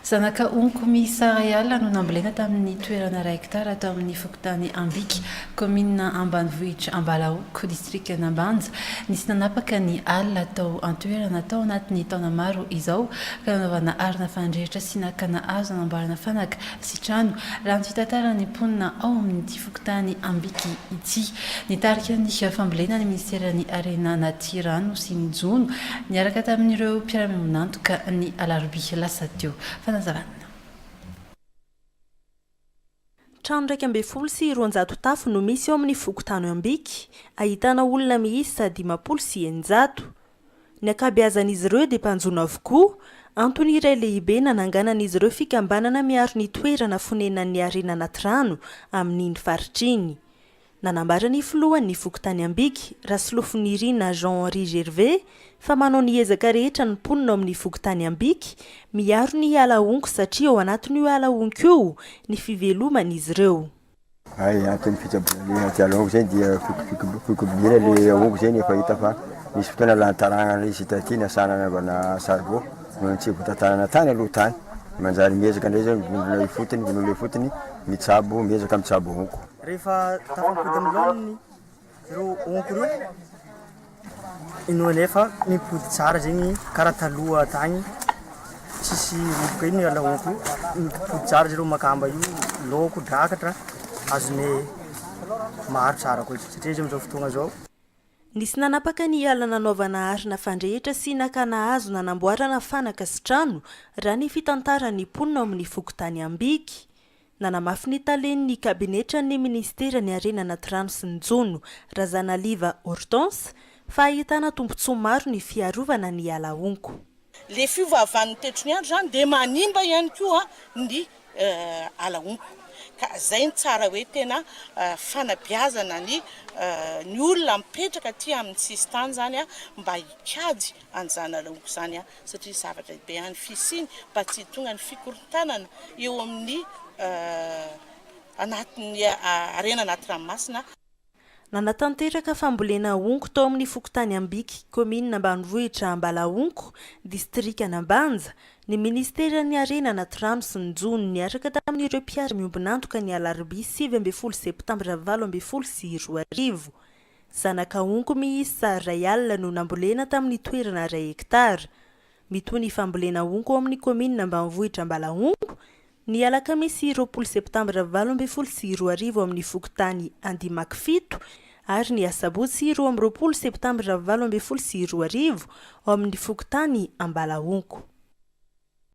Zanaka onko miisa ray alina no nambolena tamin'ny toerana 1 hektara atao amin'ny fokontany Ambika, commune ambanivohitra Ambalaoko, district Nambanja. Nisy nanapaka ny alina atao antoerana atao anatin'ny taona maro izao ka nanaovana arina fandrehitra sy nakana azo nanamboarana fanaka sy trano. Raha ny fitantarana ny mponina ao amin'ity fokontany Ambika ity. Nitarika ny fambolena ny ministeran'ny Harena Natirano sy ny Jono niaraka tamin'ireo mpiara-mioninantoka ny alarobia lasa teo. Trano 120 sy 200 tafo no misy ao amin'ny fokontany Ambika, ahitana olona miisa 50 sy 100. Ny ankabeazan'izy ireo dia mpanjono avokoa, antony iray lehibe nananganan'izy ireo fikambanana miaro ny toerana fonenan'ny Harena Natirano amin'iny faritriny. Nanambarany filohan'ny fokontany Ambika, Rasolofon'Irina Jean-Henri Gervais, fa manao ny ezaka rehetra ny mponina amin'ny fokontany Ambika miaro ny ala onko satria ao anatin'io ala onko io ny fiveloman'izy ireo. Antony fitsaboana ala onko zany dia fikobina le onko zany efa hita fa misy fotoana lantarana izy taty nasana anaovana saribô no tsy votatanana tany aloha tany manjary miezaka ndray zany vonona fotony mitsabo miezaka mitsabo onko. Rehefa tafapody miloniny ireo onko ireo ino nefa mipody tsara zegny karaha taloha tagny tsisy roboka iny ala onko mipody tsara zero makamba io loko drakatra azone maro tsara koa satria izy amizao fotoagna zao. Nisy nanapaka ny ala nanaovana arina fandrehitra sy nakana azo nanamboarana fanaka sy trano raha ny fitantaran'ny mponina amin'ny fokontany Ambika. Nanamafy ny talen'ny kabinetra ny ministeran'ny Harena Natirano sy ny Jono, Razanaliva Hortense, fa ahitana tombontsoa maro ny fiarovana ny ala onko. Le fiovaovan'ny tetrony andro zany dia manimba ihany koa ny ala onko. Ka zay ny tsara hoe tena fanabeazana ny olona mipetraka aty amin'ny sistany zany mba hikady an'izany ala onko zany satria zavatra be any fisiny mba tsy tonga ny fikorontanana eo amin'ny anatin'ny Harena Natiramasina. Nanatanteraka fambolena onko tao amin'ny fokontany Ambika, commune ambanivohitra Ambalaonko, district Nambanja, ny ministeran'ny Harena Natirano sy ny Jono niaraka tamin'ireo mpiara-miombonantoka ny alarobia 17 septambra 2022. Zanaka onko miisa ray alina no nambolena tamin'ny toerana 1 hektara. Mitoy ny fambolena onko ao amin'ny commune ambanivohitra Ambalaonko ny alakamisy 20 septambra 2022 amin'ny fokontany Andimakifito ary ny asabotsy 20 septambra 2022 ao amin'ny fokontany Ambalaonko.